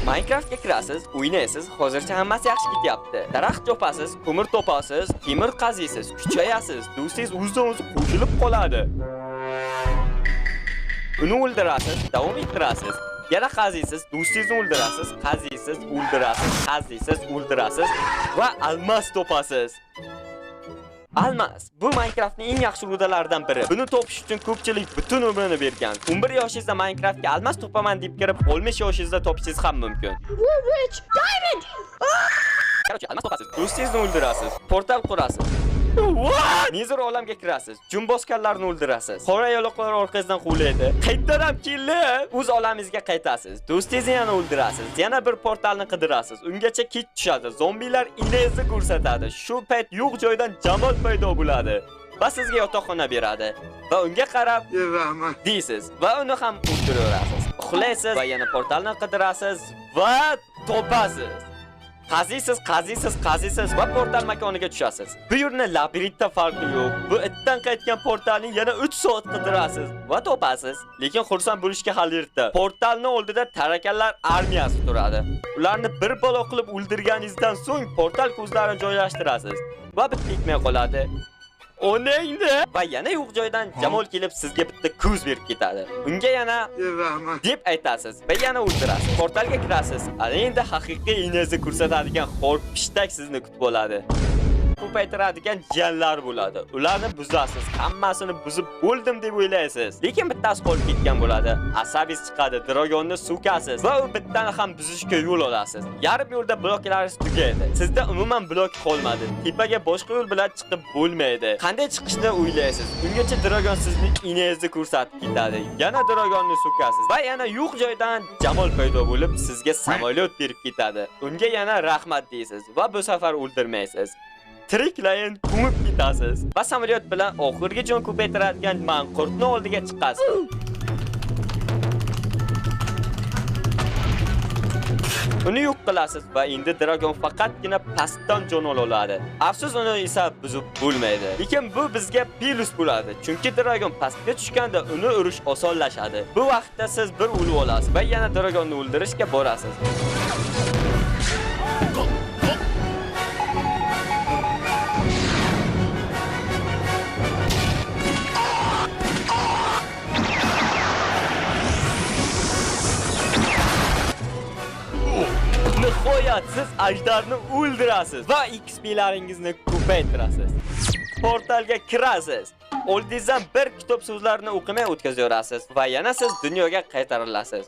Minecraftga kirasiz, o'ynaysiz, hozircha hammasi yaxshi ketyapti. Daraxt chopasiz, ko'mir topasiz, temir qaziysiz, kuchayasiz, do'stingiz o'zidan-o'zi qo'shilib qoladi. Uni o'ldirasiz, davom ettirasiz. Yana qaziysiz, do'stingizni o'ldirasiz, qaziysiz, o'ldirasiz, qaziysiz, o'ldirasiz va almas topasiz. Almas bu Minecraftning eng yaxshi rudalaridan biri. Buni topish uchun ko'pchilik butun umrini bergan. 11 yoshingizda Minecraftga almas topaman deb kirib, 15 yoshingizda topishingiz ham mumkin. Rich diamond. Короче, almas topasiz, do'stingizni o'ldirasiz, portal qurasiz. What? Nezir olamga kirasiz, jum bosganlarni o'ldirasiz. Qora yo'loqlar orqasidan quvlaydi. Qaytdan ham kelib, o'z olamingizga qaytasiz. Do'stingizni yana o'ldirasiz. Yana bir portalni qidirasiz. Ungacha kech tushadi. Zombilar inangizni ko'rsatadi. Shu payt yo'q joydan jamol paydo bo'ladi va sizga yotoqxona beradi. Va unga qarab, rahmat deysiz va uni ham o'ldiraverasiz. Uxlaysiz va yana portalni qidirasiz va topasiz. Qaziysiz va portal makoniga tushasiz. Bu yerning labirintda farqi yo'q. Bu itdan qaytgan portalni yana 3 soat qidirasiz va topasiz. Lekin xursand bo'lishga hali erta. Portalni oldida tarakanlar armiyasi turadi. Ularni bir balo qilib o'ldirganingizdan so'ng portal ko'zlarini joylashtirasiz va bitta tekmay qoladi. Onangni va yana yo'q joydan jamol kelib sizga bitta ko'z berib ketadi. Unga yana rahmat deb aytasiz va yana o'ldirasiz. Portalga kirasiz. Ana endi haqiqiy inangizni ko'rsatadigan xor pishtak sizni kutib oladi. Ko'paytiradigan jiyanlar bo'ladi. Ularni buzasiz. Hammasini buzib bo'ldim deb o'ylaysiz. Lekin bittasi qolib ketgan bo'ladi. Asabingiz chiqadi, dragonni so'kasiz va u bittani ham buzishga yo'l olasiz. Yarim yo'lda bloklaringiz tugaydi. Sizda umuman blok qolmadi. Tepaga boshqa yo'l bilan chiqib bo'lmaydi. Qanday chiqishni o'ylaysiz? Ungacha dragon sizni inangizni ko'rsatib ketadi. Yana dragonni so'kasiz va yana yo'q joydan jamol paydo bo'lib sizga samolyot berib ketadi. Unga yana rahmat deysiz va bu safar o'ldirmaysiz. Tiriklayin ko'mib ketasiz va samolyot bilan oxirgi jon ko'paytiradigan manqurtni oldiga chiqasiz. Uni yo'q qilasiz va endi dragon faqatgina pastdan jon oladi. Afsus, uni esa buzib bo'lmaydi. Lekin bu bizga plus bo'ladi, chunki dragon pastga tushganda uni urish osonlashadi. Bu vaqtda siz bir o'lib olasiz va yana dragonni o'ldirishga borasiz. Nihoyat siz ajdarni o'ldirasiz va XP-laringizni ko'paytirasiz. Portalga kirasiz. Oldingizdan bir kitob so'zlarini o'qimay o'tkazaverasiz va yana siz dunyoga qaytarilasiz.